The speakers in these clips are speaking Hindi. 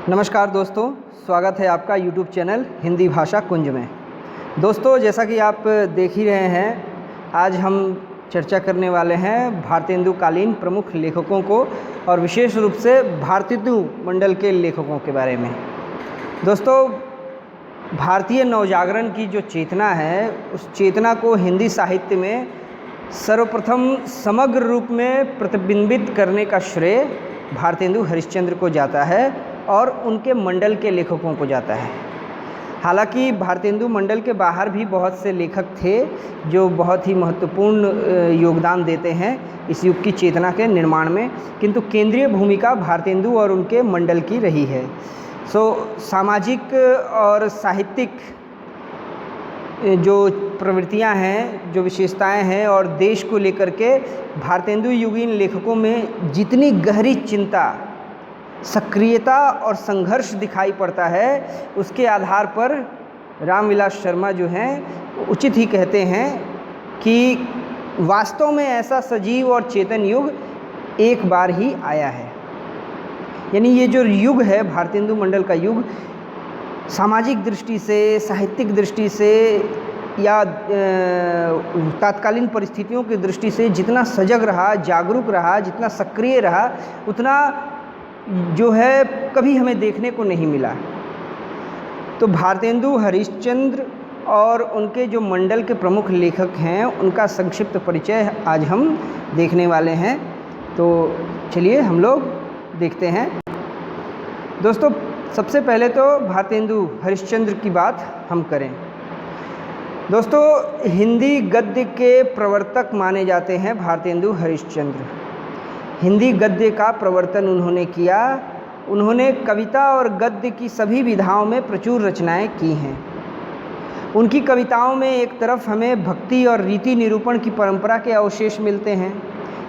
नमस्कार दोस्तों, स्वागत है आपका YouTube चैनल हिंदी भाषा कुंज में। दोस्तों, जैसा कि आप देख ही रहे हैं, आज हम चर्चा करने वाले हैं भारतेंदुकालीन प्रमुख लेखकों को और विशेष रूप से भारतेंदु मंडल के लेखकों के बारे में। दोस्तों, भारतीय नवजागरण की जो चेतना है, उस चेतना को हिंदी साहित्य में सर्वप्रथम समग्र रूप में प्रतिबिंबित करने का श्रेय भारतेंदु हरिश्चंद्र को जाता है और उनके मंडल के लेखकों को जाता है। हालांकि भारतेंदु मंडल के बाहर भी बहुत से लेखक थे जो बहुत ही महत्वपूर्ण योगदान देते हैं इस युग की चेतना के निर्माण में, किंतु केंद्रीय भूमिका भारतेंदु और उनके मंडल की रही है। सामाजिक और साहित्यिक जो प्रवृत्तियां हैं, जो विशेषताएं हैं और देश को लेकर के भारतेंदु युगीन लेखकों में जितनी गहरी चिंता, सक्रियता और संघर्ष दिखाई पड़ता है, उसके आधार पर रामविलास शर्मा जो हैं उचित ही कहते हैं कि वास्तव में ऐसा सजीव और चेतन युग एक बार ही आया है। यानी ये जो युग है भारतेंदु मंडल का युग, सामाजिक दृष्टि से, साहित्यिक दृष्टि से या तत्कालीन परिस्थितियों की दृष्टि से जितना सजग रहा, जागरूक रहा, जितना सक्रिय रहा, उतना जो है कभी हमें देखने को नहीं मिला। तो भारतेंदु हरिश्चंद्र और उनके जो मंडल के प्रमुख लेखक हैं, उनका संक्षिप्त परिचय आज हम देखने वाले हैं। तो चलिए हम लोग देखते हैं। दोस्तों, सबसे पहले तो भारतेंदु हरिश्चंद्र की बात हम करें। दोस्तों, हिंदी गद्य के प्रवर्तक माने जाते हैं भारतेंदु हरिश्चंद्र। हिंदी गद्य का प्रवर्तन उन्होंने किया। उन्होंने कविता और गद्य की सभी विधाओं में प्रचुर रचनाएं की हैं। उनकी कविताओं में एक तरफ हमें भक्ति और रीति निरूपण की परंपरा के अवशेष मिलते हैं,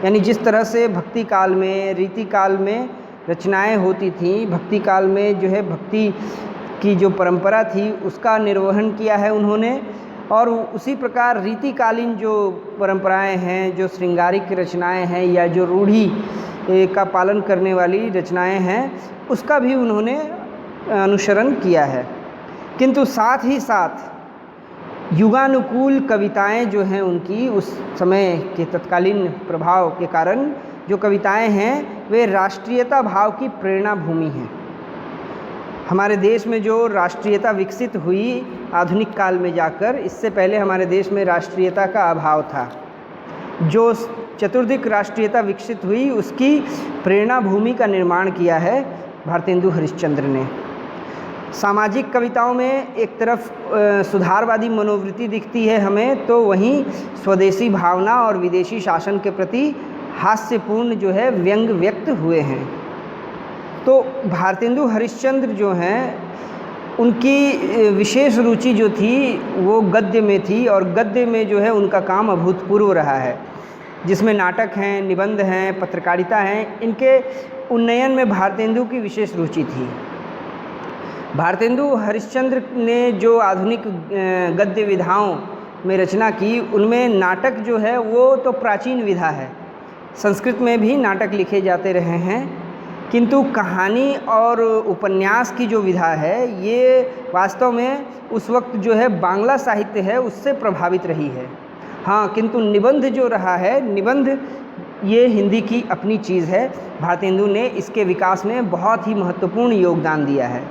यानी जिस तरह से भक्ति काल में, रीति काल में रचनाएं होती थीं, भक्ति काल में जो है भक्ति की जो परंपरा थी उसका निर्वहन किया है उन्होंने, और उसी प्रकार रीतिकालीन जो परंपराएं हैं, जो श्रृंगारिक रचनाएं हैं या जो रूढ़ी का पालन करने वाली रचनाएं हैं, उसका भी उन्होंने अनुसरण किया है। किंतु साथ ही साथ युगानुकूल कविताएं जो हैं उनकी, उस समय के तत्कालीन प्रभाव के कारण जो कविताएं हैं वे राष्ट्रीयता भाव की प्रेरणा भूमि हैं। हमारे देश में जो राष्ट्रीयता विकसित हुई आधुनिक काल में जाकर, इससे पहले हमारे देश में राष्ट्रीयता का अभाव था। जो चतुर्दिक राष्ट्रीयता विकसित हुई उसकी प्रेरणा भूमि का निर्माण किया है भारतेंदु हरिश्चंद्र ने। सामाजिक कविताओं में एक तरफ सुधारवादी मनोवृत्ति दिखती है हमें, तो वहीं स्वदेशी भावना और विदेशी शासन के प्रति हास्यपूर्ण जो है व्यंग व्यक्त हुए हैं। तो भारतेंदु हरिश्चंद्र जो हैं, उनकी विशेष रुचि जो थी वो गद्य में थी, और गद्य में जो है उनका काम अभूतपूर्व रहा है, जिसमें नाटक हैं, निबंध हैं, पत्रकारिता हैं। इनके उन्नयन में भारतेंदु की विशेष रुचि थी। भारतेंदु हरिश्चंद्र ने जो आधुनिक गद्य विधाओं में रचना की, उनमें नाटक जो है वो तो प्राचीन विधा है। संस्कृत में भी नाटक लिखे जाते रहे हैं, किंतु कहानी और उपन्यास की जो विधा है ये वास्तव में उस वक्त जो है बांग्ला साहित्य है उससे प्रभावित रही है। हाँ, किंतु निबंध जो रहा है, निबंध ये हिंदी की अपनी चीज़ है। भारतेंदु ने इसके विकास में बहुत ही महत्वपूर्ण योगदान दिया है।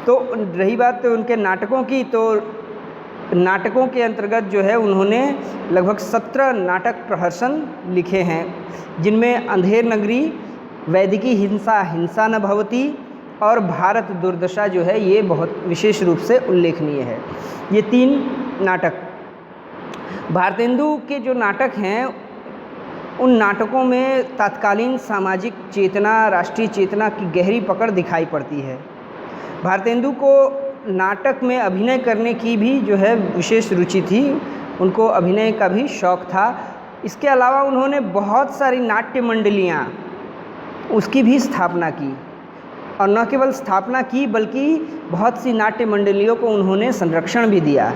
तो रही बात उनके नाटकों की, तो नाटकों के अंतर्गत जो है उन्होंने लगभग 17 नाटक प्रहसन लिखे हैं, जिनमें अंधेर नगरी, वैदिकी हिंसा, हिंसा न भवती और भारत दुर्दशा जो है ये बहुत विशेष रूप से उल्लेखनीय है। ये 3 नाटक भारतेंदु के जो नाटक हैं, उन नाटकों में तत्कालीन सामाजिक चेतना, राष्ट्रीय चेतना की गहरी पकड़ दिखाई पड़ती है। भारतेंदु को नाटक में अभिनय करने की भी जो है विशेष रुचि थी, उनको अभिनय का भी शौक़ था। इसके अलावा उन्होंने बहुत सारी नाट्य मंडलियाँ उसकी भी स्थापना की, और न केवल स्थापना की बल्कि बहुत सी नाट्य मंडलियों को उन्होंने संरक्षण भी दिया।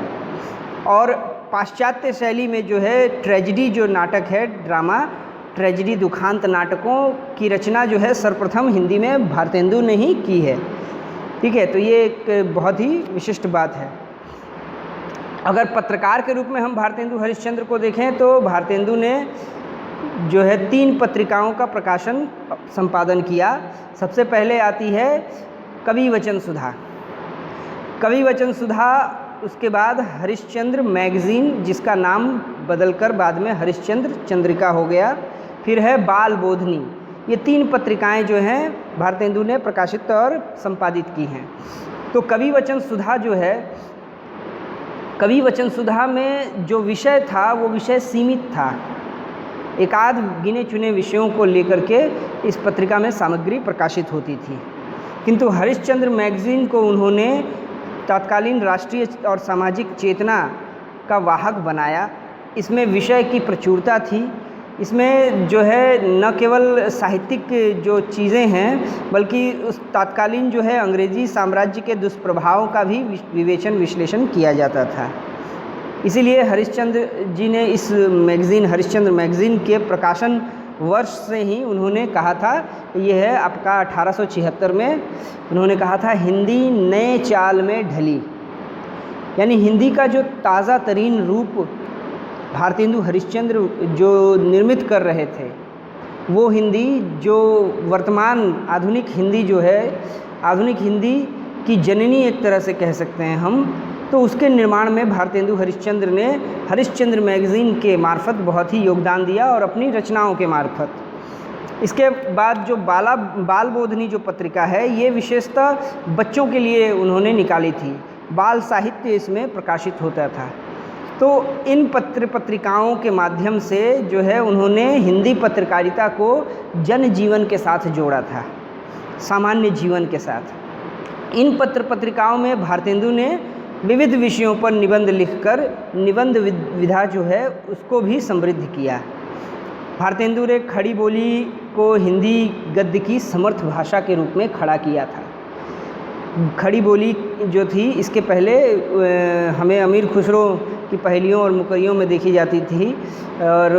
और पाश्चात्य शैली में जो है ट्रेजेडी जो नाटक है, ड्रामा, ट्रेजेडी दुखांत नाटकों की रचना जो है सर्वप्रथम हिंदी में भारतेंदु ने ही की है। ठीक है, तो ये एक बहुत ही विशिष्ट बात है। अगर पत्रकार के रूप में हम भारतेंदु हरिश्चंद्र को देखें तो भारतेंदु ने जो है 3 पत्रिकाओं का प्रकाशन संपादन किया। सबसे पहले आती है कवि वचन सुधा, कवि वचन सुधा, उसके बाद हरिश्चंद्र मैगज़ीन जिसका नाम बदलकर बाद में हरिश्चंद्र चंद्रिका हो गया, फिर है बाल बोधनी। ये 3 पत्रिकाएं जो हैं भारतेंदु ने प्रकाशित और संपादित की हैं। तो कवि वचन सुधा जो है, कवि वचन सुधा में जो विषय था वो विषय सीमित था, एक आध गिने चुने विषयों को लेकर के इस पत्रिका में सामग्री प्रकाशित होती थी। किंतु हरिश्चंद्र मैगज़ीन को उन्होंने तत्कालीन राष्ट्रीय और सामाजिक चेतना का वाहक बनाया। इसमें विषय की प्रचुरता थी, इसमें जो है न केवल साहित्यिक जो चीज़ें हैं बल्कि उस तत्कालीन जो है अंग्रेज़ी साम्राज्य के दुष्प्रभावों का भी विवेचन विश्लेषण किया जाता था। इसीलिए हरिश्चंद्र जी ने इस मैगज़ीन हरिश्चंद्र मैगज़ीन के प्रकाशन वर्ष से ही उन्होंने कहा था, ये है आपका 1876 में उन्होंने कहा था हिंदी नए चाल में ढली, यानी हिंदी का जो ताज़ा तरीन रूप भारतेंदु हरिश्चंद्र जो निर्मित कर रहे थे वो हिंदी जो वर्तमान आधुनिक हिंदी जो है, आधुनिक हिंदी की जननी एक तरह से कह सकते हैं हम, तो उसके निर्माण में भारतेंदु हरिश्चंद्र ने हरिश्चंद्र मैगज़ीन के मार्फत बहुत ही योगदान दिया और अपनी रचनाओं के मार्फत। इसके बाद जो बाल बोधनी जो पत्रिका है ये विशेषतः बच्चों के लिए उन्होंने निकाली थी, बाल साहित्य इसमें प्रकाशित होता था। तो इन पत्रिकाओं के माध्यम से जो है उन्होंने हिंदी पत्रकारिता को जनजीवन के साथ जोड़ा था, सामान्य जीवन के साथ। इन पत्रिकाओं में भारतेंदु ने विविध विषयों पर निबंध लिखकर निबंध विधा जो है उसको भी समृद्ध किया। भारतेंदु ने खड़ी बोली को हिंदी गद्य की समर्थ भाषा के रूप में खड़ा किया था। खड़ी बोली जो थी इसके पहले हमें अमीर खुसरो की पहेलियों और मुकरियों में देखी जाती थी और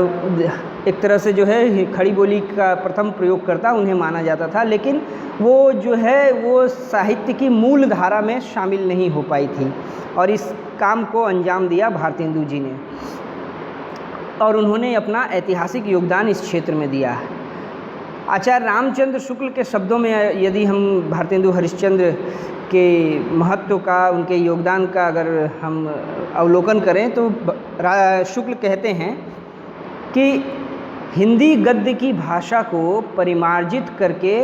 एक तरह से जो है खड़ी बोली का प्रथम प्रयोगकर्ता उन्हें माना जाता था, लेकिन वो जो है वो साहित्य की मूल धारा में शामिल नहीं हो पाई थी और इस काम को अंजाम दिया भारतेंदु जी ने और उन्होंने अपना ऐतिहासिक योगदान इस क्षेत्र में दिया। आचार्य रामचंद्र शुक्ल के शब्दों में यदि हम भारतेंदु हरिश्चंद्र के महत्व का, उनके योगदान का अगर हम अवलोकन करें तो शुक्ल कहते हैं कि हिंदी गद्य की भाषा को परिमार्जित करके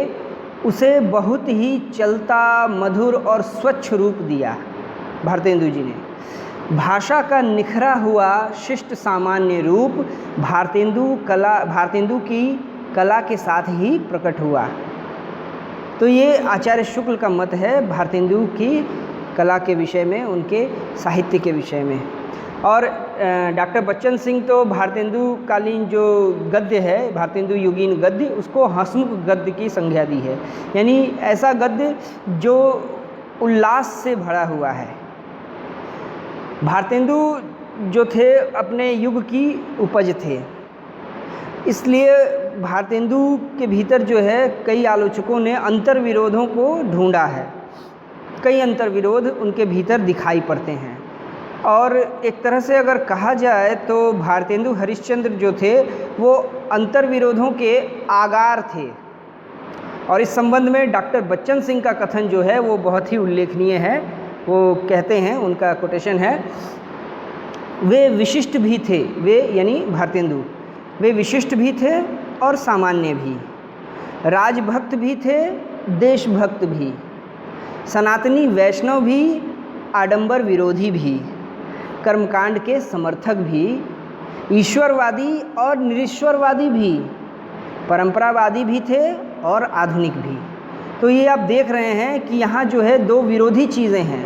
उसे बहुत ही चलता, मधुर और स्वच्छ रूप दिया भारतेंदु जी ने। भाषा का निखरा हुआ शिष्ट सामान्य रूप भारतेंदु की कला के साथ ही प्रकट हुआ। तो ये आचार्य शुक्ल का मत है भारतेंदु की कला के विषय में, उनके साहित्य के विषय में। और डॉक्टर बच्चन सिंह तो भारतेंदु कालीन जो गद्य है, भारतेंदु युगीन गद्य, उसको हंसमुख गद्य की संज्ञा दी है, यानी ऐसा गद्य जो उल्लास से भरा हुआ है। भारतेंदु जो थे अपने युग की उपज थे, इसलिए भारतेंदु के भीतर जो है कई आलोचकों ने अंतर्विरोधों को ढूंढा है, कई अंतर्विरोध उनके भीतर दिखाई पड़ते हैं। और एक तरह से अगर कहा जाए तो भारतेंदु हरिश्चंद्र जो थे वो अंतर्विरोधों के आगार थे। और इस संबंध में डॉक्टर बच्चन सिंह का कथन जो है वो बहुत ही उल्लेखनीय है। वो कहते हैं, उनका कोटेशन है, वे विशिष्ट भी थे, वे यानी भारतेंदु, वे विशिष्ट भी थे और सामान्य भी, राजभक्त भी थे, देशभक्त भी, सनातनी वैष्णव भी, आडंबर विरोधी भी, कर्मकांड के समर्थक भी, ईश्वरवादी और निरीश्वरवादी भी, परंपरावादी भी थे और आधुनिक भी। तो ये आप देख रहे हैं कि यहाँ जो है दो विरोधी चीज़ें हैं,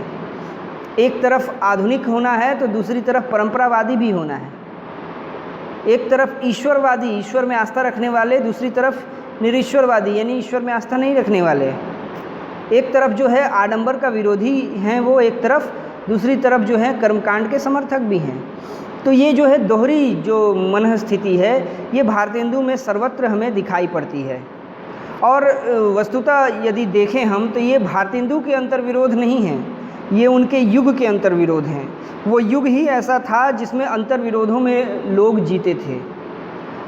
एक तरफ आधुनिक होना है तो दूसरी तरफ परंपरावादी भी होना है। एक तरफ ईश्वरवादी, ईश्वर में आस्था रखने वाले, दूसरी तरफ निरीश्वरवादी यानी ईश्वर में आस्था नहीं रखने वाले। एक तरफ जो है आडंबर का विरोधी हैं वो एक तरफ, दूसरी तरफ जो है कर्मकांड के समर्थक भी हैं। तो ये जो है दोहरी जो मनः स्थिति है, ये भारतेंदु में सर्वत्र हमें दिखाई पड़ती है। और वस्तुतः यदि देखें हम तो ये भारतेंदु के अंतर्विरोध नहीं हैं, ये उनके युग के अंतर्विरोध हैं। वो युग ही ऐसा था जिसमें अंतर्विरोधों में लोग जीते थे।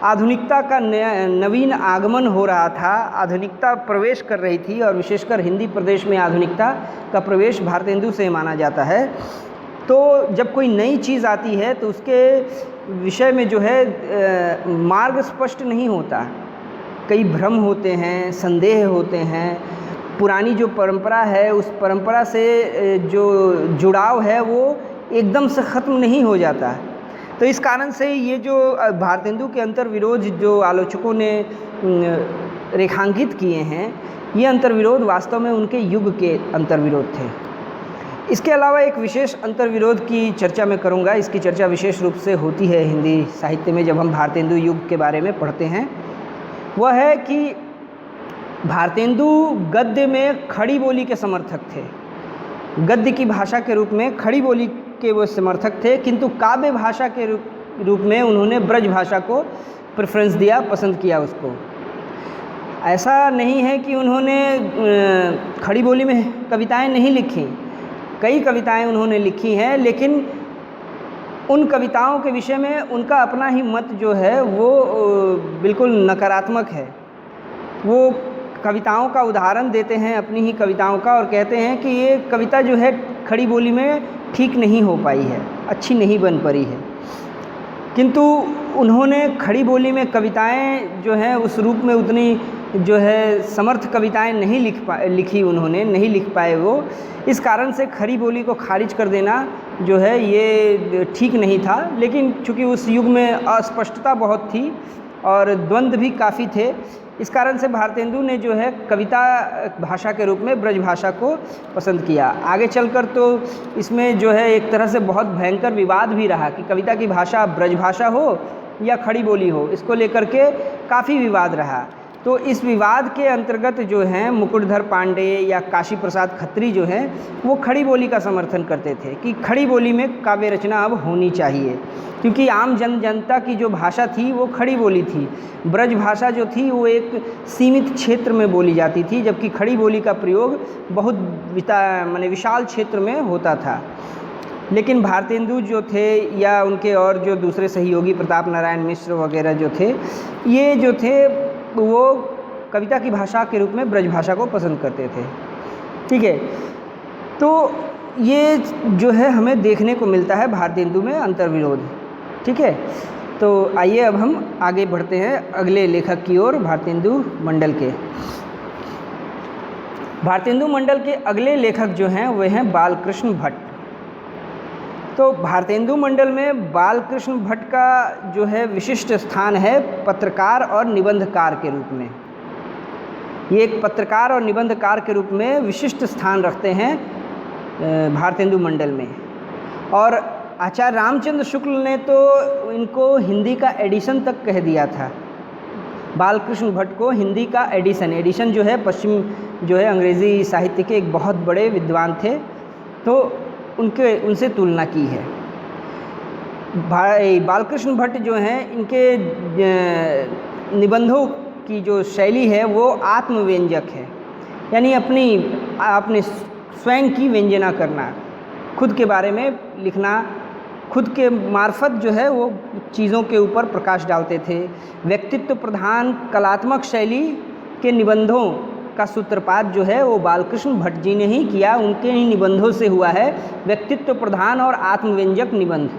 आधुनिकता का नवीन आगमन हो रहा था, आधुनिकता प्रवेश कर रही थी, और विशेषकर हिंदी प्रदेश में आधुनिकता का प्रवेश भारतेंदु से माना जाता है। तो जब कोई नई चीज़ आती है तो उसके विषय में जो है मार्ग स्पष्ट नहीं होता, कई भ्रम होते हैं, संदेह होते हैं। पुरानी जो परंपरा है उस परंपरा से जो जुड़ाव है वो एकदम से ख़त्म नहीं हो जाता। तो इस कारण से ये जो भारतेंदु के अंतर्विरोध जो आलोचकों ने रेखांकित किए हैं, ये अंतर्विरोध वास्तव में उनके युग के अंतर्विरोध थे। इसके अलावा एक विशेष अंतर्विरोध की चर्चा मैं करूंगा। इसकी चर्चा विशेष रूप से होती है हिंदी साहित्य में जब हम भारतेंदु युग के बारे में पढ़ते हैं। वह है कि भारतेंदु गद्य में खड़ी बोली के समर्थक थे, गद्य की भाषा के रूप में खड़ी बोली के वो समर्थक थे, किंतु काव्य भाषा के रूप में उन्होंने ब्रज भाषा को प्रेफरेंस दिया, पसंद किया उसको। ऐसा नहीं है कि उन्होंने खड़ी बोली में कविताएं नहीं लिखी, कई कविताएं उन्होंने लिखी हैं, लेकिन उन कविताओं के विषय में उनका अपना ही मत जो है वो बिल्कुल नकारात्मक है। वो कविताओं का उदाहरण देते हैं अपनी ही कविताओं का और कहते हैं कि ये कविता जो है खड़ी बोली में ठीक नहीं हो पाई है, अच्छी नहीं बन पड़ी है। किंतु उन्होंने खड़ी बोली में कविताएं जो हैं उस रूप में उतनी जो है समर्थ कविताएं नहीं लिखी, उन्होंने नहीं लिख पाए वो। इस कारण से खड़ी बोली को खारिज कर देना जो है ये ठीक नहीं था। लेकिन चूँकि उस युग में अस्पष्टता बहुत थी और द्वंद्व भी काफ़ी थे, इस कारण से भारतेंदु ने जो है कविता भाषा के रूप में ब्रज भाषा को पसंद किया। आगे चलकर तो इसमें जो है एक तरह से बहुत भयंकर विवाद भी रहा कि कविता की भाषा ब्रज भाषा हो या खड़ी बोली हो, इसको लेकर के काफ़ी विवाद रहा। तो इस विवाद के अंतर्गत जो हैं मुकुटधर पांडे या काशी प्रसाद खत्री जो हैं वो खड़ी बोली का समर्थन करते थे कि खड़ी बोली में काव्य रचना अब होनी चाहिए, क्योंकि आम जनता की जो भाषा थी वो खड़ी बोली थी। ब्रज भाषा जो थी वो एक सीमित क्षेत्र में बोली जाती थी, जबकि खड़ी बोली का प्रयोग बहुत विशाल क्षेत्र में होता था। लेकिन भारतेंदु जो थे या उनके और जो दूसरे सहयोगी प्रताप नारायण मिश्र वगैरह जो थे, ये जो थे वो कविता की भाषा के रूप में ब्रज भाषा को पसंद करते थे। ठीक है, तो ये जो है हमें देखने को मिलता है भारतेंदु में अंतर्विरोध। ठीक है, तो आइए अब हम आगे बढ़ते हैं अगले लेखक की ओर, भारतेंदु मंडल के। भारतेंदु मंडल के अगले लेखक जो हैं वे हैं बालकृष्ण भट्ट। तो भारतेंदु मंडल में बालकृष्ण भट्ट का जो है विशिष्ट स्थान है पत्रकार और निबंधकार के रूप में। ये एक पत्रकार और निबंधकार के रूप में विशिष्ट स्थान रखते हैं भारतेंदु मंडल में। और आचार्य रामचंद्र शुक्ल ने तो इनको हिंदी का एडिशन तक कह दिया था। बालकृष्ण भट्ट को हिंदी का एडिशन जो है पश्चिम जो है अंग्रेज़ी साहित्य के एक बहुत बड़े विद्वान थे, तो उनसे तुलना की है। बालकृष्ण भट्ट जो हैं इनके निबंधों की जो शैली है वो आत्मव्यंजक है, यानी अपने स्वयं की व्यंजना करना, खुद के बारे में लिखना, खुद के मार्फत जो है वो चीज़ों के ऊपर प्रकाश डालते थे। व्यक्तित्व प्रधान कलात्मक शैली के निबंधों का सूत्रपात जो है वो बालकृष्ण भट्ट जी ने ही किया, उनके ही निबंधों से हुआ है व्यक्तित्व प्रधान और आत्मव्यंजक निबंध।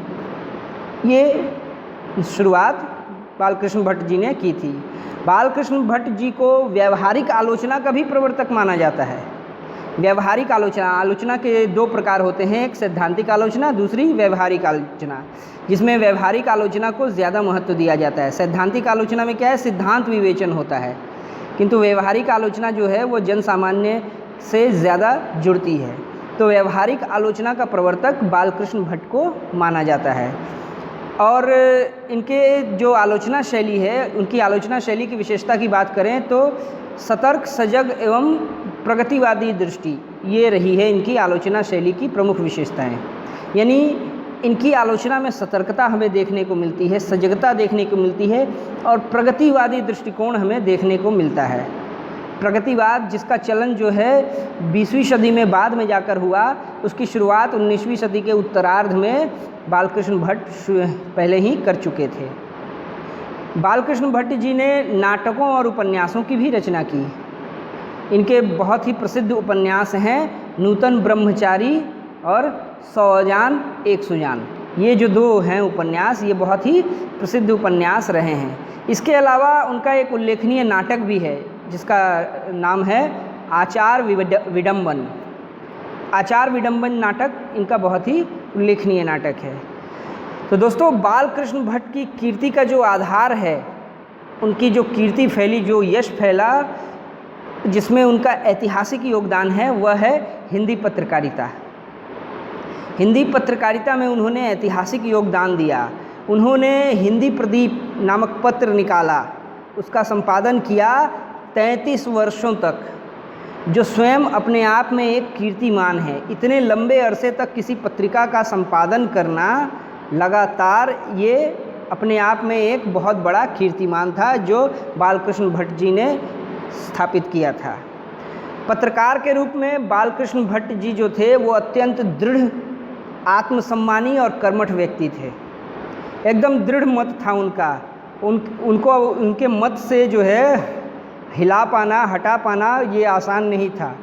ये शुरुआत बालकृष्ण भट्ट जी ने की थी। बालकृष्ण भट्ट जी को व्यवहारिक आलोचना का भी प्रवर्तक माना जाता है। व्यवहारिक आलोचना के दो प्रकार होते हैं, एक सैद्धांतिक आलोचना, दूसरी व्यवहारिक आलोचना, जिसमें व्यवहारिक आलोचना को ज़्यादा महत्व दिया जाता है। सैद्धांतिक आलोचना में क्या है, सिद्धांत विवेचन होता है, किंतु व्यवहारिक आलोचना जो है वो जन सामान्य से ज़्यादा जुड़ती है। तो व्यवहारिक आलोचना का प्रवर्तक बालकृष्ण भट्ट को माना जाता है। और इनके जो आलोचना शैली है, उनकी आलोचना शैली की विशेषता की बात करें तो सतर्क, सजग एवं प्रगतिवादी दृष्टि, ये रही है इनकी आलोचना शैली की प्रमुख विशेषताएं। यानी इनकी आलोचना में सतर्कता हमें देखने को मिलती है, सजगता देखने को मिलती है और प्रगतिवादी दृष्टिकोण हमें देखने को मिलता है। प्रगतिवाद जिसका चलन जो है 20वीं सदी में बाद में जाकर हुआ, उसकी शुरुआत 19वीं सदी के उत्तरार्ध में बालकृष्ण भट्ट पहले ही कर चुके थे। बालकृष्ण भट्ट जी ने नाटकों और उपन्यासों की भी रचना की। इनके बहुत ही प्रसिद्ध उपन्यास हैं नूतन ब्रह्मचारी और 100 अजान 1 सुजान। ये जो दो हैं उपन्यास, ये बहुत ही प्रसिद्ध उपन्यास रहे हैं। इसके अलावा उनका एक उल्लेखनीय नाटक भी है जिसका नाम है आचार विडंबन। आचार विडंबन नाटक इनका बहुत ही उल्लेखनीय नाटक है। तो दोस्तों, बालकृष्ण भट्ट की कीर्ति का जो आधार है, उनकी जो कीर्ति फैली, जो यश फैला, जिसमें उनका ऐतिहासिक योगदान है, वह है हिंदी पत्रकारिता। हिंदी पत्रकारिता में उन्होंने ऐतिहासिक योगदान दिया। उन्होंने हिंदी प्रदीप नामक पत्र निकाला, उसका संपादन किया 33 वर्षों तक, जो स्वयं अपने आप में एक कीर्तिमान है। इतने लंबे अरसे तक किसी पत्रिका का संपादन करना लगातार, ये अपने आप में एक बहुत बड़ा कीर्तिमान था जो बालकृष्ण भट्ट जी ने स्थापित किया था। पत्रकार के रूप में बालकृष्ण भट्ट जी जो थे वो अत्यंत दृढ़, आत्मसम्मानी और कर्मठ व्यक्ति थे। एकदम दृढ़ मत था उनका। उनको उनके मत से जो है हिला पाना, हटा पाना ये आसान नहीं था।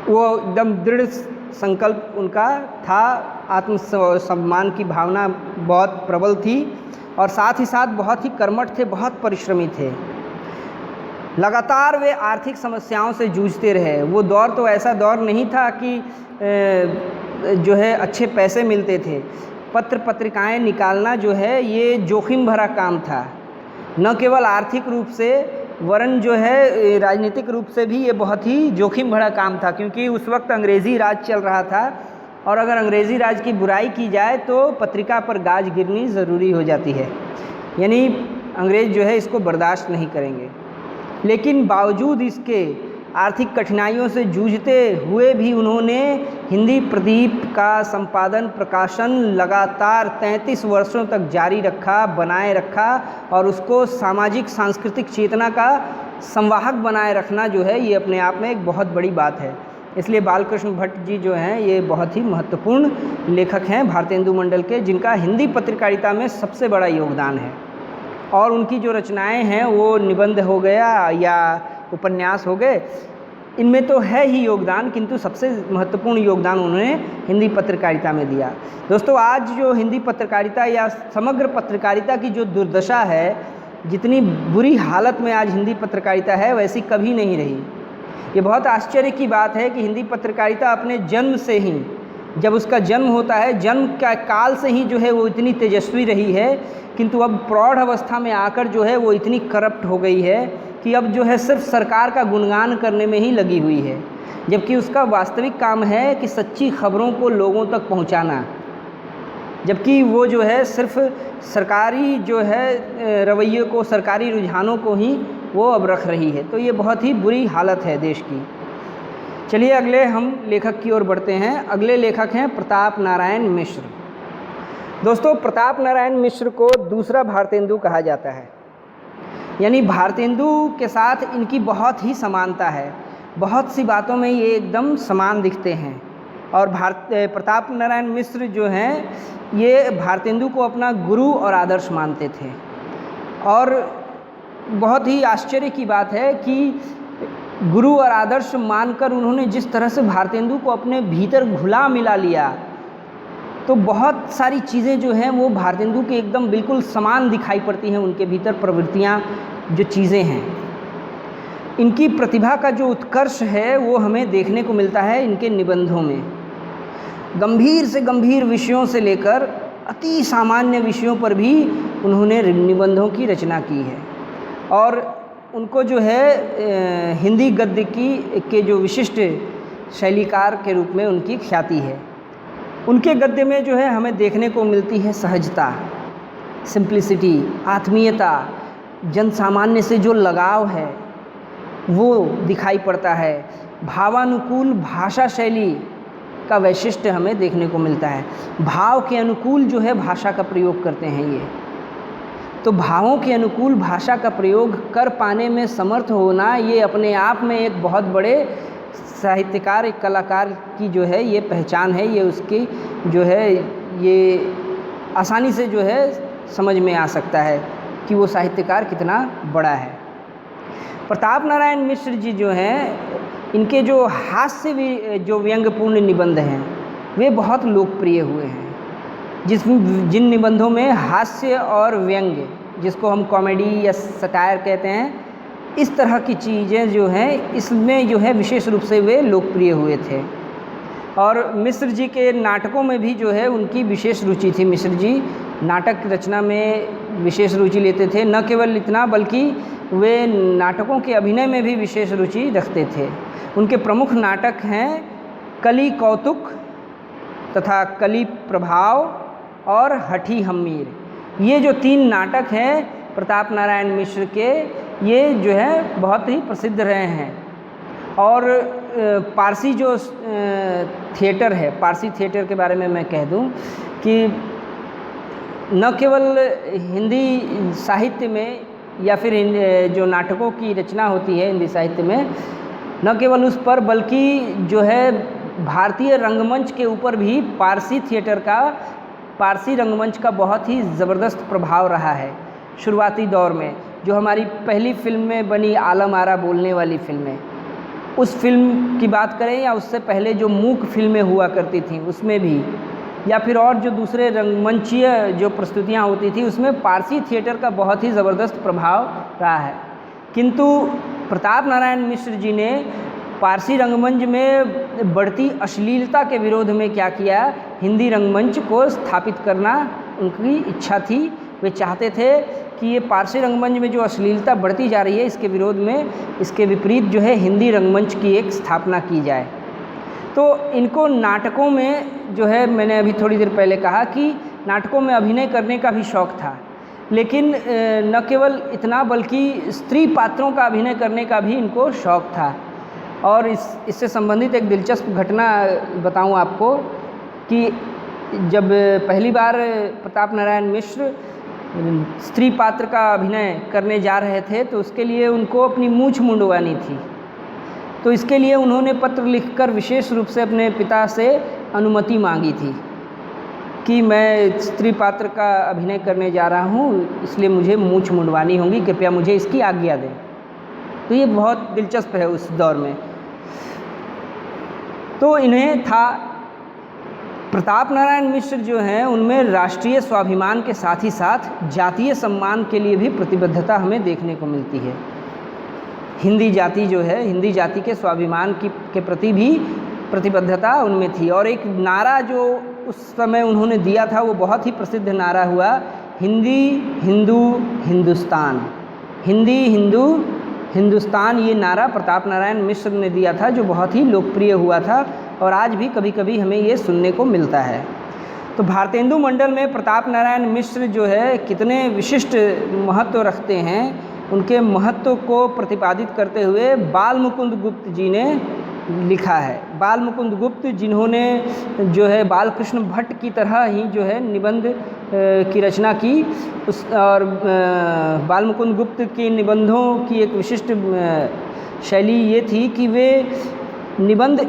वो एकदम दृढ़ संकल्प उनका था। आत्मसम्मान की भावना बहुत प्रबल थी और साथ ही साथ बहुत ही कर्मठ थे, बहुत परिश्रमी थे। लगातार वे आर्थिक समस्याओं से जूझते रहे। वो दौर तो ऐसा दौर नहीं था कि जो है अच्छे पैसे मिलते थे। पत्र पत्रिकाएं निकालना जो है ये जोखिम भरा काम था, न केवल आर्थिक रूप से वरन जो है राजनीतिक रूप से भी ये बहुत ही जोखिम भरा काम था, क्योंकि उस वक्त अंग्रेज़ी राज चल रहा था और अगर अंग्रेज़ी राज की बुराई की जाए तो पत्रिका पर गाज गिरनी ज़रूरी हो जाती है, यानी अंग्रेज़ जो है इसको बर्दाश्त नहीं करेंगे। लेकिन बावजूद इसके आर्थिक कठिनाइयों से जूझते हुए भी उन्होंने हिंदी प्रदीप का संपादन, प्रकाशन लगातार 33 वर्षों तक जारी रखा, बनाए रखा और उसको सामाजिक सांस्कृतिक चेतना का संवाहक बनाए रखना जो है ये अपने आप में एक बहुत बड़ी बात है। इसलिए बालकृष्ण भट्ट जी जो हैं ये बहुत ही महत्वपूर्ण लेखक हैं भारतेंदु मंडल के, जिनका हिंदी पत्रकारिता में सबसे बड़ा योगदान है। और उनकी जो रचनाएं हैं वो निबंध हो गया या उपन्यास हो गए, इनमें तो है ही योगदान, किंतु सबसे महत्वपूर्ण योगदान उन्होंने हिंदी पत्रकारिता में दिया। दोस्तों, आज जो हिंदी पत्रकारिता या समग्र पत्रकारिता की जो दुर्दशा है, जितनी बुरी हालत में आज हिंदी पत्रकारिता है वैसी कभी नहीं रही। ये बहुत आश्चर्य की बात है कि हिंदी पत्रकारिता अपने जन्म से ही, जब उसका जन्म होता है, जन्म का काल से ही जो है वो इतनी तेजस्वी रही है, किंतु अब प्रौढ़ अवस्था में आकर जो है वो इतनी करप्ट हो गई है कि अब जो है सिर्फ सरकार का गुणगान करने में ही लगी हुई है, जबकि उसका वास्तविक काम है कि सच्ची खबरों को लोगों तक पहुंचाना, जबकि वो जो है सिर्फ सरकारी जो है रवैये को, सरकारी रुझानों को ही वो अब रख रही है। तो ये बहुत ही बुरी हालत है देश की। चलिए अगले हम लेखक की ओर बढ़ते हैं। अगले लेखक हैं प्रताप नारायण मिश्र। दोस्तों, प्रताप नारायण मिश्र को दूसरा भारतेंदु कहा जाता है, यानी भारतेंदु के साथ इनकी बहुत ही समानता है। बहुत सी बातों में ये एकदम समान दिखते हैं। और प्रताप नारायण मिश्र जो हैं ये भारतेंदु को अपना गुरु और आदर्श मानते थे। और बहुत ही आश्चर्य की बात है कि गुरु और आदर्श मानकर उन्होंने जिस तरह से भारतेंदु को अपने भीतर घुला मिला लिया, तो बहुत सारी चीज़ें जो हैं वो भारतेंदु के एकदम बिल्कुल समान दिखाई पड़ती हैं। उनके भीतर प्रवृत्तियाँ, जो चीज़ें हैं, इनकी प्रतिभा का जो उत्कर्ष है वो हमें देखने को मिलता है इनके निबंधों में। गंभीर से गंभीर विषयों से लेकर अति सामान्य विषयों पर भी उन्होंने निबंधों की रचना की है। और उनको जो है हिंदी गद्य के जो विशिष्ट शैलीकार के रूप में उनकी ख्याति है। उनके गद्य में जो है हमें देखने को मिलती है सहजता, सिंप्लिसिटी, आत्मीयता, जन सामान्य से जो लगाव है वो दिखाई पड़ता है। भावानुकूल भाषा शैली का वैशिष्ट्य हमें देखने को मिलता है। भाव के अनुकूल जो है भाषा का प्रयोग करते हैं ये। तो भावों के अनुकूल भाषा का प्रयोग कर पाने में समर्थ होना ये अपने आप में एक बहुत बड़े साहित्यकार, एक कलाकार की जो है ये पहचान है। ये उसकी जो है ये आसानी से जो है समझ में आ सकता है कि वो साहित्यकार कितना बड़ा है। प्रताप नारायण मिश्र जी जो हैं, इनके जो हास्य जो व्यंग्यपूर्ण निबंध हैं वे बहुत लोकप्रिय हुए हैं। जिन निबंधों में हास्य और व्यंग्य, जिसको हम कॉमेडी या सटायर कहते हैं, इस तरह की चीज़ें जो हैं इसमें जो है विशेष रूप से वे लोकप्रिय हुए थे। और मिश्र जी के नाटकों में भी जो है उनकी विशेष रुचि थी। मिश्र जी नाटक रचना में विशेष रुचि लेते थे। न केवल इतना बल्कि वे नाटकों के अभिनय में भी विशेष रुचि रखते थे। उनके प्रमुख नाटक हैं कली कौतुक तथा कली प्रभाव और हठी हम्मीर। ये जो 3 नाटक हैं प्रताप नारायण मिश्र के, ये जो है बहुत ही प्रसिद्ध रहे हैं। और पारसी जो थिएटर है, पारसी थिएटर के बारे में मैं कह दूं कि न केवल हिंदी साहित्य में या फिर जो नाटकों की रचना होती है हिंदी साहित्य में, न केवल उस पर बल्कि जो है भारतीय रंगमंच के ऊपर भी पारसी थिएटर का, पारसी रंगमंच का बहुत ही ज़बरदस्त प्रभाव रहा है। शुरुआती दौर में जो हमारी पहली फिल्म में बनी आलम आरा बोलने वाली फिल्में, उस फिल्म की बात करें या उससे पहले जो मूक फिल्में हुआ करती थीं उसमें भी, या फिर और जो दूसरे रंगमंचीय जो प्रस्तुतियाँ होती थी उसमें पारसी थिएटर का बहुत ही ज़बरदस्त प्रभाव रहा है। किंतु प्रताप नारायण मिश्र जी ने पारसी रंगमंच में बढ़ती अश्लीलता के विरोध में क्या किया, हिंदी रंगमंच को स्थापित करना उनकी इच्छा थी। वे चाहते थे कि ये पारसी रंगमंच में जो अश्लीलता बढ़ती जा रही है इसके विरोध में, इसके विपरीत जो है हिंदी रंगमंच की एक स्थापना की जाए। तो इनको नाटकों में जो है, मैंने अभी थोड़ी देर पहले कहा कि नाटकों में अभिनय करने का भी शौक़ था, लेकिन न केवल इतना बल्कि स्त्री पात्रों का अभिनय करने का भी इनको शौक़ था। और इससे संबंधित एक दिलचस्प घटना बताऊं आपको कि जब पहली बार प्रताप नारायण मिश्र स्त्री पात्र का अभिनय करने जा रहे थे तो उसके लिए उनको अपनी मूंछ मुंडवानी थी। तो इसके लिए उन्होंने पत्र लिखकर विशेष रूप से अपने पिता से अनुमति मांगी थी कि मैं स्त्री पात्र का अभिनय करने जा रहा हूँ, इसलिए मुझे मूंछ मुंडवानी होगी, कृपया मुझे इसकी आज्ञा दें। तो ये बहुत दिलचस्प है उस दौर में। तो इन्हें था, प्रताप नारायण मिश्र जो हैं उनमें राष्ट्रीय स्वाभिमान के साथ ही साथ जातीय सम्मान के लिए भी प्रतिबद्धता हमें देखने को मिलती है। हिंदी जाति जो है, हिंदी जाति के स्वाभिमान के प्रति भी प्रतिबद्धता उनमें थी। और एक नारा जो उस समय उन्होंने दिया था वो बहुत ही प्रसिद्ध नारा हुआ, हिंदी हिंदू हिंदुस्तान। हिंदी हिंदू हिंदुस्तान, ये नारा प्रताप नारायण मिश्र ने दिया था, जो बहुत ही लोकप्रिय हुआ था और आज भी कभी कभी हमें ये सुनने को मिलता है। तो भारतेंदु मंडल में प्रताप नारायण मिश्र जो है कितने विशिष्ट महत्व रखते हैं, उनके महत्व को प्रतिपादित करते हुए बाल मुकुंद गुप्त जी ने लिखा है। बाल मुकुंद गुप्त जिन्होंने जो है बालकृष्ण भट्ट की तरह ही जो है निबंध की रचना की, उस और बाल मुकुंद गुप्त के निबंधों की एक विशिष्ट शैली ये थी कि वे निबंध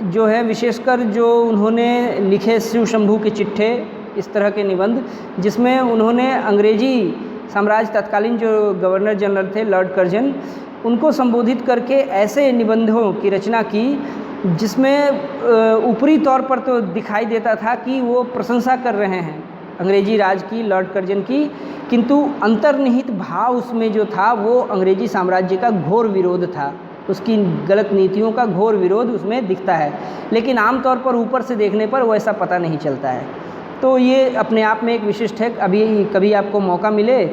जो है विशेषकर जो उन्होंने लिखे शिव शंभू के चिट्ठे, इस तरह के निबंध जिसमें उन्होंने अंग्रेजी साम्राज्य तत्कालीन जो गवर्नर जनरल थे लॉर्ड कर्जन, उनको संबोधित करके ऐसे निबंधों की रचना की जिसमें ऊपरी तौर पर तो दिखाई देता था कि वो प्रशंसा कर रहे हैं अंग्रेजी राज की, लॉर्ड कर्जन की, किंतु अंतर्निहित भाव उसमें जो था वो अंग्रेजी साम्राज्य का घोर विरोध था, उसकी गलत नीतियों का घोर विरोध उसमें दिखता है। लेकिन आमतौर पर ऊपर से देखने पर वो ऐसा पता नहीं चलता है। तो ये अपने आप में एक विशिष्ट है। अभी कभी आपको मौका मिले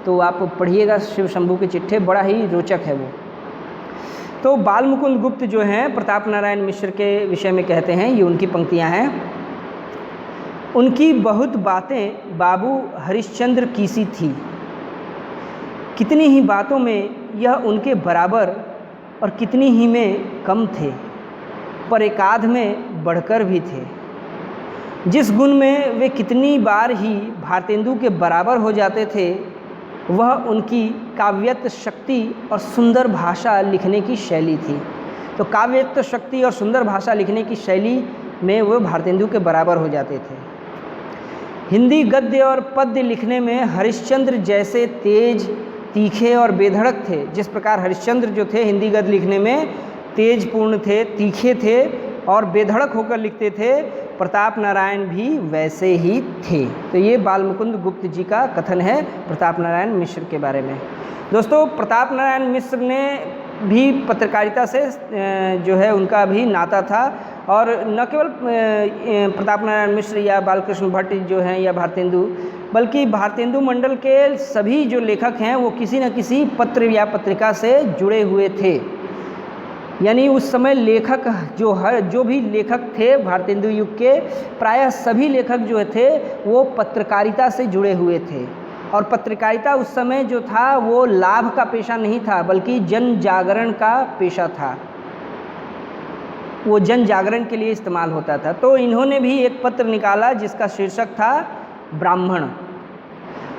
तो आप पढ़िएगा शिव शंभू के चिट्ठे, बड़ा ही रोचक है वो। तो बाल मुकुंद गुप्त जो हैं प्रताप नारायण मिश्र के विषय में कहते हैं, ये उनकी पंक्तियां हैं, उनकी बहुत बातें बाबू हरिश्चंद्र की सी थी, कितनी ही बातों में यह उनके बराबर और कितनी ही में कम थे, पर एकाध में बढ़कर भी थे। जिस गुण में वे कितनी बार ही भारतेंदु के बराबर हो जाते थे, वह उनकी काव्यत्व शक्ति और सुंदर भाषा लिखने की शैली थी। तो काव्यत्व शक्ति और सुंदर भाषा लिखने की शैली में वो भारतेंदु के बराबर हो जाते थे। हिंदी गद्य और पद्य लिखने में हरिश्चंद्र जैसे तेज, तीखे और बेधड़क थे। जिस प्रकार हरिश्चंद्र जो थे हिंदी गद्य लिखने में तेजपूर्ण थे, तीखे थे और बेधड़क होकर लिखते थे, प्रताप नारायण भी वैसे ही थे। तो ये बालमुकुंद गुप्त जी का कथन है प्रताप नारायण मिश्र के बारे में। दोस्तों, प्रताप नारायण मिश्र ने भी पत्रकारिता से जो है उनका भी नाता था, और न केवल प्रताप नारायण मिश्र या बालकृष्ण भट्ट जो हैं या भारतेंदु, बल्कि भारतेंदु मंडल के सभी जो लेखक हैं वो किसी न किसी पत्र या पत्रिका से जुड़े हुए थे। यानी उस समय लेखक जो भी लेखक थे भारतेंदु युग के, प्रायः सभी लेखक जो थे वो पत्रकारिता से जुड़े हुए थे। और पत्रकारिता उस समय जो था वो लाभ का पेशा नहीं था, बल्कि जन जागरण का पेशा था। वो जन जागरण के लिए इस्तेमाल होता था। तो इन्होंने भी एक पत्र निकाला जिसका शीर्षक था ब्राह्मण,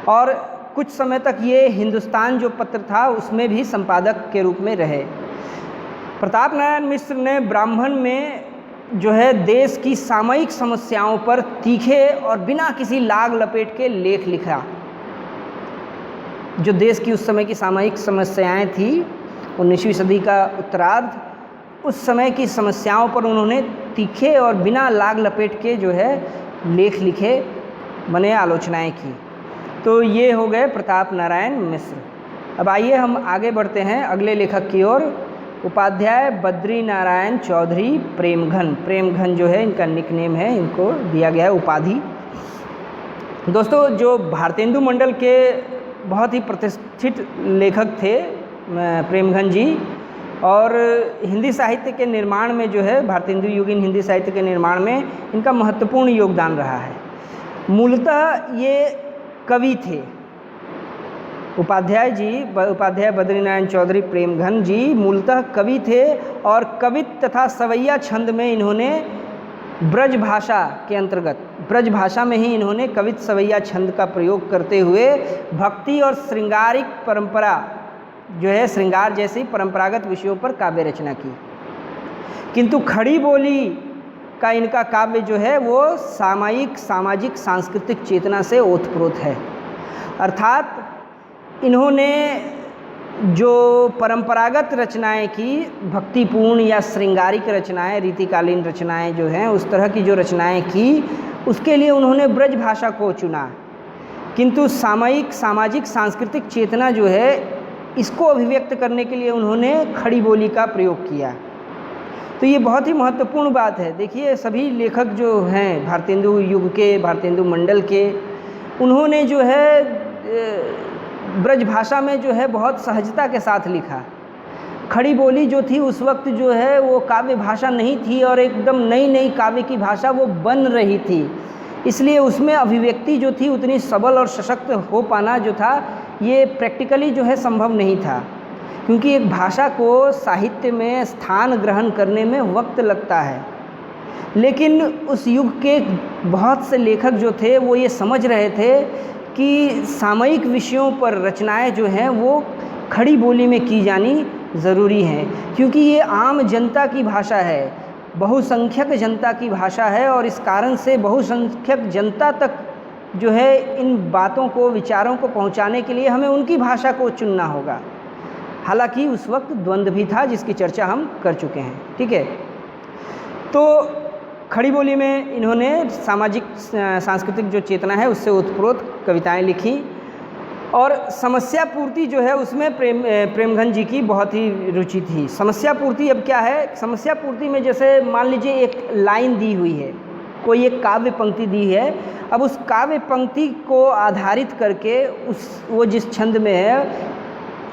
और कुछ समय तक ये हिंदुस्तान जो पत्र था उसमें भी संपादक के रूप में रहे। प्रताप नारायण मिश्र ने ब्राह्मण में जो है देश की सामयिक समस्याओं पर तीखे और बिना किसी लाग लपेट के लेख लिखा। जो देश की उस समय की सामयिक समस्याएं थी, 19वीं सदी का उत्तरार्ध, उस समय की समस्याओं पर उन्होंने तीखे और बिना लाग लपेट के जो है लेख लिखे, बने आलोचनाएं की। तो ये हो गए प्रताप नारायण मिश्र। अब आइए हम आगे बढ़ते हैं अगले लेखक की ओर। उपाध्याय बद्री नारायण चौधरी प्रेमघन। प्रेमघन जो है इनका निकनेम है, इनको दिया गया है उपाधि। दोस्तों, जो भारतेंदु मंडल के बहुत ही प्रतिष्ठित लेखक थे प्रेमघन जी, और हिंदी साहित्य के निर्माण में जो है भारतेंदु युगीन हिंदी साहित्य के निर्माण में इनका महत्वपूर्ण योगदान रहा है। मूलतः ये कवि थे। उपाध्याय बद्रीनारायण चौधरी प्रेमघन जी मूलतः कवि थे, और कवित्व तथा सवैया छंद में इन्होंने ब्रज भाषा के अंतर्गत, ब्रज भाषा में ही इन्होंने कवित्व सवैया छंद का प्रयोग करते हुए भक्ति और श्रृंगारिक परंपरा जो है, श्रृंगार जैसी परंपरागत विषयों पर काव्य रचना की। किंतु खड़ी बोली का इनका काव्य जो है वो सामयिक, सामाजिक, सांस्कृतिक चेतना से ओतप्रोत है। अर्थात इन्होंने जो परंपरागत रचनाएं की, भक्तिपूर्ण या श्रृंगारिक रचनाएं, रीतिकालीन रचनाएं जो हैं, उस तरह की जो रचनाएं की, उसके लिए उन्होंने ब्रज भाषा को चुना। किंतु सामयिक, सामाजिक, सांस्कृतिक चेतना जो है, इसको अभिव्यक्त करने के लिए उन्होंने खड़ी बोली का प्रयोग किया। तो ये बहुत ही महत्वपूर्ण बात है। देखिए, सभी लेखक जो हैं भारतेंदु युग के, भारतेंदु मंडल के, उन्होंने जो है ब्रज भाषा में जो है बहुत सहजता के साथ लिखा। खड़ी बोली जो थी उस वक्त जो है वो काव्य भाषा नहीं थी, और एकदम नई नई काव्य की भाषा वो बन रही थी। इसलिए उसमें अभिव्यक्ति जो थी उतनी सबल और सशक्त हो पाना जो था, ये प्रैक्टिकली जो है संभव नहीं था, क्योंकि एक भाषा को साहित्य में स्थान ग्रहण करने में वक्त लगता है। लेकिन उस युग के बहुत से लेखक जो थे वो ये समझ रहे थे कि सामयिक विषयों पर रचनाएं जो हैं वो खड़ी बोली में की जानी ज़रूरी हैं, क्योंकि ये आम जनता की भाषा है, बहुसंख्यक जनता की भाषा है, और इस कारण से बहुसंख्यक जनता तक जो है इन बातों को, विचारों को पहुंचाने के लिए हमें उनकी भाषा को चुनना होगा। हालांकि उस वक्त द्वंद्व भी था जिसकी चर्चा हम कर चुके हैं। ठीक है, तो खड़ी बोली में इन्होंने सामाजिक, सांस्कृतिक जो चेतना है उससे ओतप्रोत कविताएं लिखी, और समस्या पूर्ति जो है उसमें प्रेमघन जी की बहुत ही रुचि थी। समस्या पूर्ति अब क्या है? समस्या पूर्ति में जैसे मान लीजिए एक लाइन दी हुई है, कोई एक काव्य पंक्ति दी है, अब उस काव्य पंक्ति को आधारित करके वो जिस छंद में है,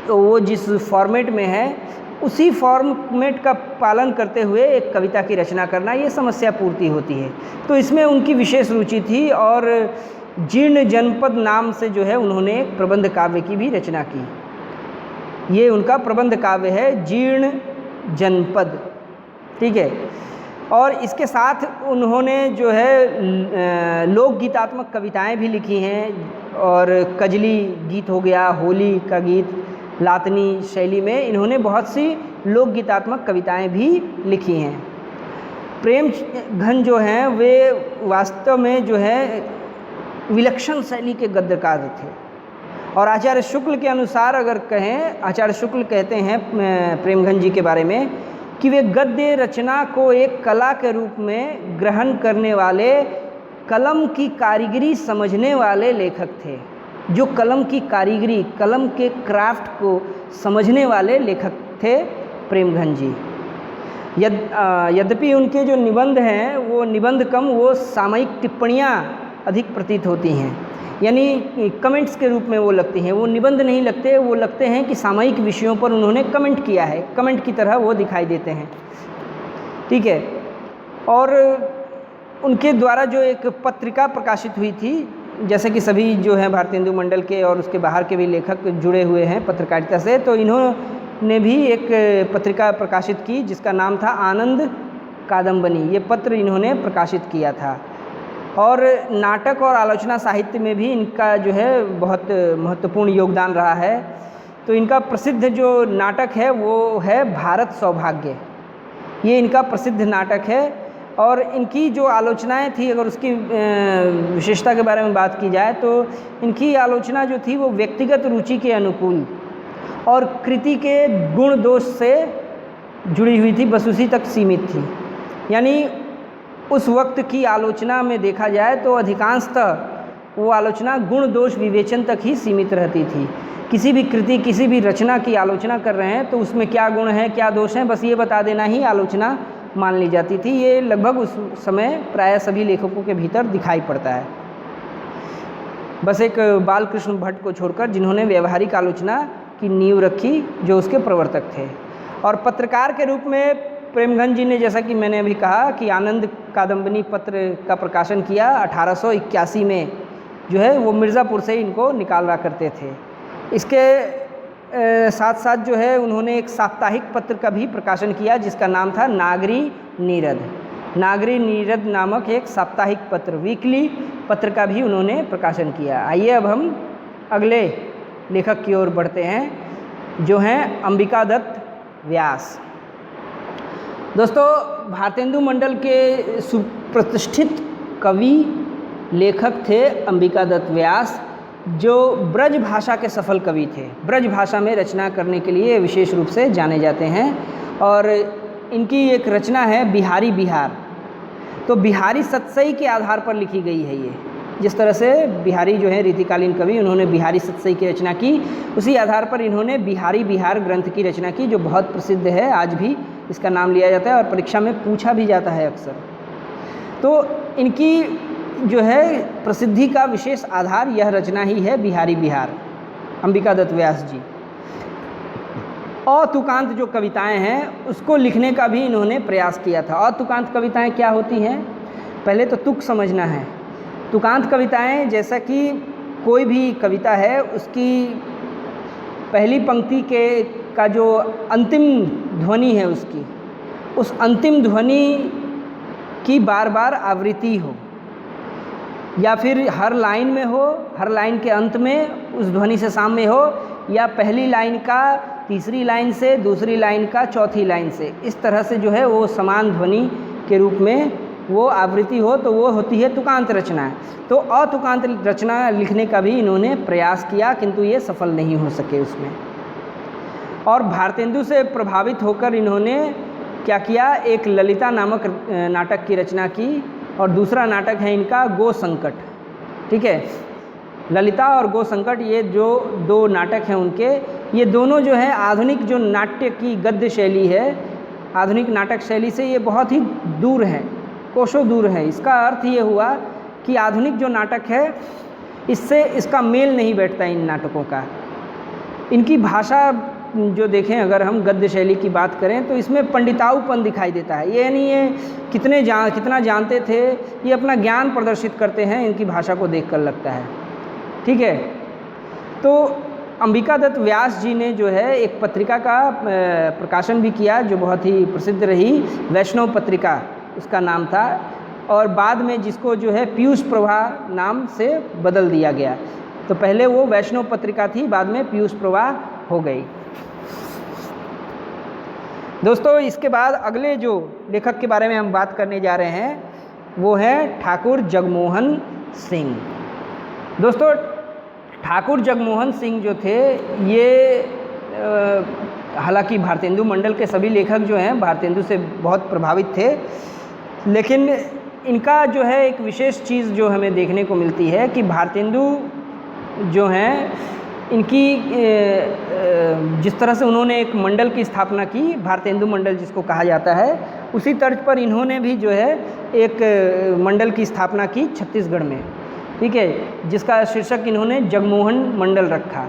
तो वो जिस फॉर्मेट में है, उसी फॉर्मेट का पालन करते हुए एक कविता की रचना करना, ये समस्या पूर्ति होती है। तो इसमें उनकी विशेष रुचि थी, और जीर्ण जनपद नाम से जो है उन्होंने एक प्रबंध काव्य की भी रचना की। ये उनका प्रबंध काव्य है, जीर्ण जनपद। ठीक है, और इसके साथ उन्होंने जो है लोक गीतात्मक कविताएं भी लिखी हैं, और कजली गीत हो गया, होली का गीत, लातनी शैली में इन्होंने बहुत सी लोक गीतात्मक कविताएं भी लिखी हैं। प्रेमघन जो हैं वे वास्तव में जो है विलक्षण शैली के गद्यकार थे। और आचार्य शुक्ल के अनुसार अगर कहें, आचार्य शुक्ल कहते हैं प्रेमघन जी के बारे में कि वे गद्य रचना को एक कला के रूप में ग्रहण करने वाले, कलम की कारीगरी समझने वाले लेखक थे। जो कलम की कारीगरी, कलम के क्राफ्ट को समझने वाले लेखक थे प्रेमघन जी। यद्यपि उनके जो निबंध हैं वो निबंध कम, वो सामयिक टिप्पणियाँ अधिक प्रतीत होती हैं, यानी कमेंट्स के रूप में वो लगती हैं। वो निबंध नहीं लगते, वो लगते हैं कि सामयिक विषयों पर उन्होंने कमेंट किया है, कमेंट की तरह वो दिखाई देते हैं। ठीक है। और उनके द्वारा जो एक पत्रिका प्रकाशित हुई थी, जैसे कि सभी जो हैं भारतेंदु मंडल के और उसके बाहर के भी लेखक जुड़े हुए हैं पत्रकारिता से, तो इन्होंने भी एक पत्रिका प्रकाशित की जिसका नाम था आनंद कादम्बनी। ये पत्र इन्होंने प्रकाशित किया था। और नाटक और आलोचना साहित्य में भी इनका जो है बहुत महत्वपूर्ण योगदान रहा है। तो इनका प्रसिद्ध जो नाटक है वो है भारत सौभाग्य। ये इनका प्रसिद्ध नाटक है। और इनकी जो आलोचनाएं थी, अगर उसकी विशेषता के बारे में बात की जाए तो इनकी आलोचना जो थी वो व्यक्तिगत रुचि के अनुकूल और कृति के गुण दोष से जुड़ी हुई थी, बस उसी तक सीमित थी। यानी उस वक्त की आलोचना में देखा जाए तो अधिकांशतः वो आलोचना गुण दोष विवेचन तक ही सीमित रहती थी। किसी भी कृति, किसी भी रचना की आलोचना कर रहे हैं तो उसमें क्या गुण है, क्या दोष हैं, बस ये बता देना ही आलोचना मान ली जाती थी। ये लगभग उस समय प्रायः सभी लेखकों के भीतर दिखाई पड़ता है, बस एक बालकृष्ण भट्ट को छोड़कर, जिन्होंने व्यवहारिक आलोचना की नींव रखी, जो उसके प्रवर्तक थे। और पत्रकार के रूप में प्रेमघन जी ने, जैसा कि मैंने अभी कहा, कि आनंद कादम्बनी पत्र का प्रकाशन किया 1881 में, जो है वो मिर्ज़ापुर से इनको निकाला करते थे। इसके साथ साथ जो है उन्होंने एक साप्ताहिक पत्र का भी प्रकाशन किया जिसका नाम था नागरी नीरद। नागरी नीरद नामक एक साप्ताहिक पत्र, वीकली पत्र का भी उन्होंने प्रकाशन किया। आइए अब हम अगले लेखक की ओर बढ़ते हैं, जो हैं अंबिका दत्त व्यास। दोस्तों, भारतेंदु मंडल के सुप्रतिष्ठित कवि लेखक थे अंबिका दत्त व्यास, जो ब्रज भाषा के सफल कवि थे। ब्रज भाषा में रचना करने के लिए विशेष रूप से जाने जाते हैं। और इनकी एक रचना है बिहारी बिहार। तो बिहारी सतसई के आधार पर लिखी गई है ये। जिस तरह से बिहारी जो है रीतिकालीन कवि, उन्होंने बिहारी सतसई की रचना की, उसी आधार पर इन्होंने बिहारी बिहार ग्रंथ की रचना की, जो बहुत प्रसिद्ध है। आज भी इसका नाम लिया जाता है और परीक्षा में पूछा भी जाता है अक्सर। तो इनकी जो है प्रसिद्धि का विशेष आधार यह रचना ही है, बिहारी बिहार, अंबिका दत्त व्यास जी। अतुकांत जो कविताएं हैं उसको लिखने का भी इन्होंने प्रयास किया था। अतुकांत कविताएं क्या होती हैं, पहले तो तुक समझना है। तुकांत कविताएं, जैसा कि कोई भी कविता है, उसकी पहली पंक्ति का जो अंतिम ध्वनि है उसकी, उस अंतिम ध्वनि की बार बार आवृत्ति हो, या फिर हर लाइन में हो, हर लाइन के अंत में उस ध्वनि से सामने हो, या पहली लाइन का तीसरी लाइन से, दूसरी लाइन का चौथी लाइन से, इस तरह से जो है वो समान ध्वनि के रूप में वो आवृत्ति हो, तो वो होती है तुकांत रचना। तो अतुकांत रचना लिखने का भी इन्होंने प्रयास किया, किंतु ये सफल नहीं हो सके उसमें। और भारतेंदु से प्रभावित होकर इन्होंने क्या किया, एक ललिता नामक नाटक की रचना की, और दूसरा नाटक है इनका गो संकट। ठीक है, ललिता और गो संकट, ये जो दो नाटक हैं उनके, ये दोनों जो है आधुनिक जो नाट्य की गद्य शैली है, आधुनिक नाटक शैली से ये बहुत ही दूर है, कोसों दूर है। इसका अर्थ ये हुआ कि आधुनिक जो नाटक है इससे इसका मेल नहीं बैठता इन नाटकों का। इनकी भाषा जो देखें, अगर हम गद्य शैली की बात करें तो इसमें पंडिताऊपन दिखाई देता है। ये नहीं है कितना जानते थे, ये अपना ज्ञान प्रदर्शित करते हैं, इनकी भाषा को देखकर लगता है। ठीक है, तो अंबिका दत्त व्यास जी ने जो है एक पत्रिका का प्रकाशन भी किया जो बहुत ही प्रसिद्ध रही, वैष्णव पत्रिका, उसका नाम था, और बाद में जिसको जो है पीयूष प्रभा नाम से बदल दिया गया। तो पहले वो वैष्णव पत्रिका थी, बाद में पीयूष प्रभा हो गई। दोस्तों इसके बाद अगले जो लेखक के बारे में हम बात करने जा रहे हैं वो हैं ठाकुर जगमोहन सिंह। दोस्तों ठाकुर जगमोहन सिंह जो थे ये हालांकि भारतेंदु मंडल के सभी लेखक जो हैं भारतेंदु से बहुत प्रभावित थे, लेकिन इनका जो है एक विशेष चीज़ जो हमें देखने को मिलती है कि भारतेंदु जो हैं इनकी जिस तरह से उन्होंने एक मंडल की स्थापना की, भारतेंदु मंडल जिसको कहा जाता है, उसी तर्ज पर इन्होंने भी जो है एक मंडल की स्थापना की छत्तीसगढ़ में, ठीक है, जिसका शीर्षक इन्होंने जगमोहन मंडल रखा।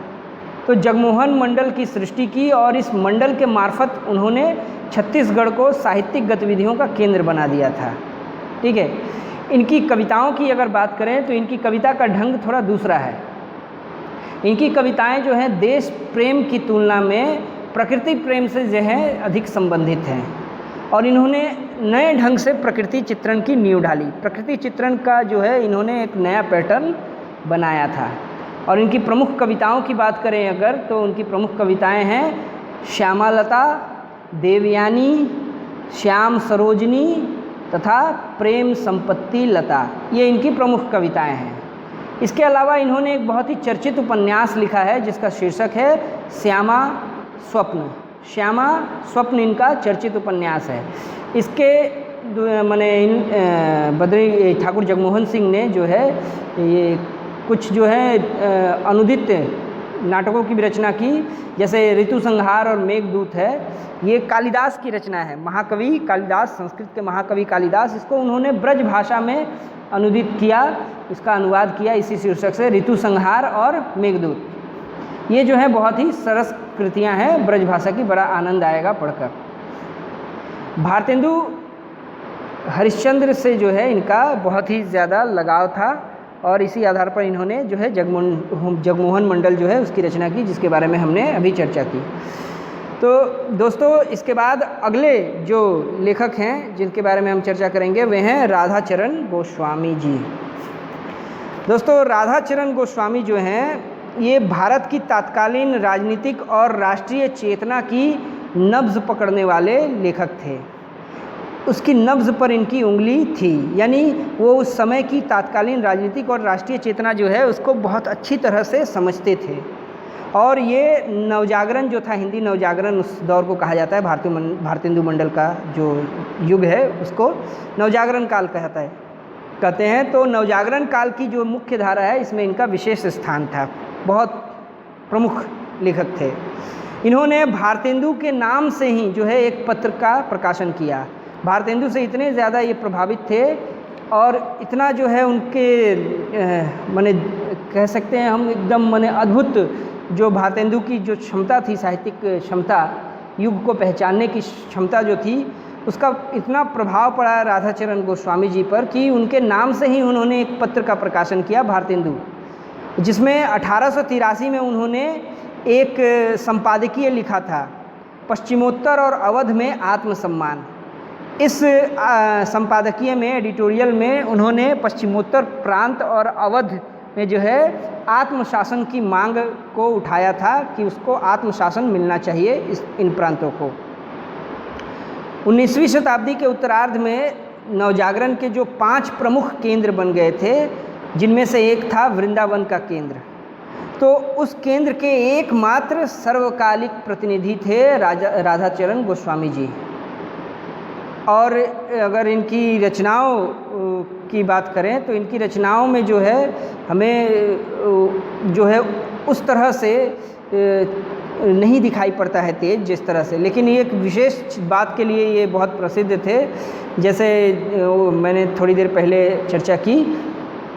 तो जगमोहन मंडल की सृष्टि की और इस मंडल के मार्फत उन्होंने छत्तीसगढ़ को साहित्यिक गतिविधियों का केंद्र बना दिया था, ठीक है। इनकी कविताओं की अगर बात करें तो इनकी कविता का ढंग थोड़ा दूसरा है। इनकी कविताएं जो हैं देश प्रेम की तुलना में प्रकृति प्रेम से जो है अधिक संबंधित हैं, और इन्होंने नए ढंग से प्रकृति चित्रण की नींव डाली। प्रकृति चित्रण का जो है इन्होंने एक नया पैटर्न बनाया था। और इनकी प्रमुख कविताओं की बात करें अगर, तो उनकी प्रमुख कविताएं हैं श्यामालता, देवयानी, श्याम सरोजनी तथा प्रेम संपत्ति लता, ये इनकी प्रमुख कविताएं हैं। इसके अलावा इन्होंने एक बहुत ही चर्चित उपन्यास लिखा है जिसका शीर्षक है श्यामा स्वप्न। श्यामा स्वप्न इनका चर्चित उपन्यास है। इसके बद्री ठाकुर जगमोहन सिंह ने जो है ये कुछ जो है अनुदित नाटकों की भी रचना की, जैसे ऋतु संहार और मेघदूत है। ये कालिदास की रचना है, महाकवि कालिदास, संस्कृत के महाकवि कालिदास, इसको उन्होंने ब्रज भाषा में अनुदित किया, इसका अनुवाद किया इसी शीर्षक से, ऋतु संहार और मेघदूत। ये जो है बहुत ही सरस कृतियां हैं ब्रज भाषा की, बड़ा आनंद आएगा पढ़कर। भारतेंदु हरिश्चंद्र से जो है इनका बहुत ही ज़्यादा लगाव था और इसी आधार पर इन्होंने जो है जगमोहन मंडल जो है उसकी रचना की, जिसके बारे में हमने अभी चर्चा की। तो दोस्तों इसके बाद अगले जो लेखक हैं जिनके बारे में हम चर्चा करेंगे वे हैं राधाचरण गोस्वामी जी। दोस्तों राधाचरण गोस्वामी जो हैं ये भारत की तत्कालीन राजनीतिक और राष्ट्रीय चेतना की नब्ज़ पकड़ने वाले लेखक थे। उसकी नब्ज़ पर इनकी उंगली थी, यानी वो उस समय की तत्कालीन राजनीतिक और राष्ट्रीय चेतना जो है उसको बहुत अच्छी तरह से समझते थे। और ये नवजागरण जो था, हिंदी नवजागरण उस दौर को कहा जाता है, भारतेंदु मंडल का जो युग है उसको नवजागरण काल कहते हैं। तो नवजागरण काल की जो मुख्य धारा है इसमें इनका विशेष स्थान था, बहुत प्रमुख लेखक थे। इन्होंने भारतेंदु के नाम से ही जो है एक पत्र का प्रकाशन किया। भारतेंदु से इतने ज़्यादा ये प्रभावित थे और इतना जो है उनके माने कह सकते हैं हम एकदम माने अद्भुत जो भारतेंदु की जो क्षमता थी, साहित्यिक क्षमता, युग को पहचानने की क्षमता जो थी, उसका इतना प्रभाव पड़ा राधाचरण गोस्वामी जी पर कि उनके नाम से ही उन्होंने एक पत्र का प्रकाशन किया, भारतेंदु, जिसमें 1883 में उन्होंने एक संपादकीय लिखा था, पश्चिमोत्तर और अवध में आत्मसम्मान। इस संपादकीय में, एडिटोरियल में उन्होंने पश्चिमोत्तर प्रांत और अवध में जो है आत्मशासन की मांग को उठाया था कि उसको आत्मशासन मिलना चाहिए इन प्रांतों को। 19वीं शताब्दी के उत्तरार्ध में नवजागरण के जो 5 प्रमुख केंद्र बन गए थे, जिनमें से एक था वृंदावन का केंद्र। तो उस केंद्र के एकमात्र सर्वकालिक प्रतिनिधि थे राधाचरण गोस्वामी जी। और अगर इनकी रचनाओं की बात करें तो इनकी रचनाओं में जो है हमें जो है उस तरह से नहीं दिखाई पड़ता है तेज जिस तरह से, लेकिन ये एक विशेष बात के लिए ये बहुत प्रसिद्ध थे। जैसे मैंने थोड़ी देर पहले चर्चा की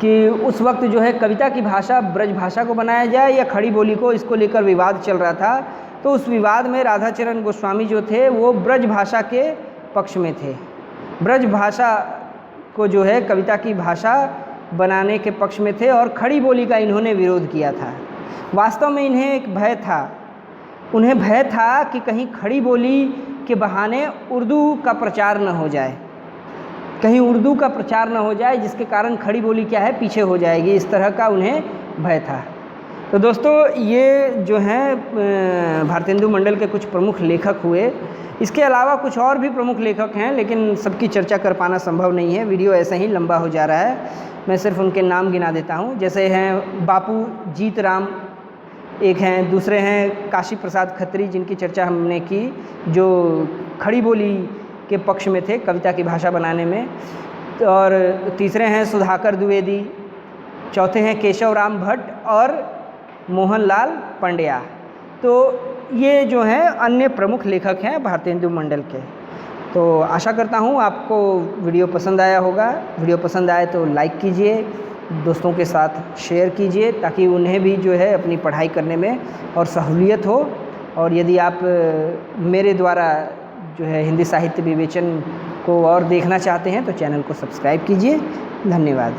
कि उस वक्त जो है कविता की भाषा ब्रज भाषा को बनाया जाए या खड़ी बोली को, इसको लेकर विवाद चल रहा था। तो उस विवाद में राधाचरण गोस्वामी जो थे वो ब्रज भाषा के पक्ष में थे, ब्रज भाषा को जो है कविता की भाषा बनाने के पक्ष में थे और खड़ी बोली का इन्होंने विरोध किया था। वास्तव में इन्हें एक भय था, उन्हें भय था कि कहीं खड़ी बोली के बहाने उर्दू का प्रचार न हो जाए। कहीं उर्दू का प्रचार न हो जाए जिसके कारण खड़ी बोली क्या है पीछे हो जाएगी, इस तरह का उन्हें भय था। तो दोस्तों ये जो हैं भारतेंदु मंडल के कुछ प्रमुख लेखक हुए। इसके अलावा कुछ और भी प्रमुख लेखक हैं, लेकिन सबकी चर्चा कर पाना संभव नहीं है, वीडियो ऐसा ही लंबा हो जा रहा है। मैं सिर्फ उनके नाम गिना देता हूँ। जैसे हैं बापू जीतराम एक हैं, दूसरे हैं काशी प्रसाद खत्री जिनकी चर्चा हमने की, जो खड़ी बोली के पक्ष में थे कविता की भाषा बनाने में। और तीसरे हैं सुधाकर द्विवेदी, चौथे हैं केशव राम भट्ट और मोहनलाल पंड्या। तो ये जो हैं अन्य प्रमुख लेखक हैं भारतेंदु मंडल के। तो आशा करता हूँ आपको वीडियो पसंद आया होगा। वीडियो पसंद आए तो लाइक कीजिए, दोस्तों के साथ शेयर कीजिए ताकि उन्हें भी जो है अपनी पढ़ाई करने में और सहूलियत हो। और यदि आप मेरे द्वारा जो है हिंदी साहित्य विवेचन को और देखना चाहते हैं तो चैनल को सब्सक्राइब कीजिए। धन्यवाद।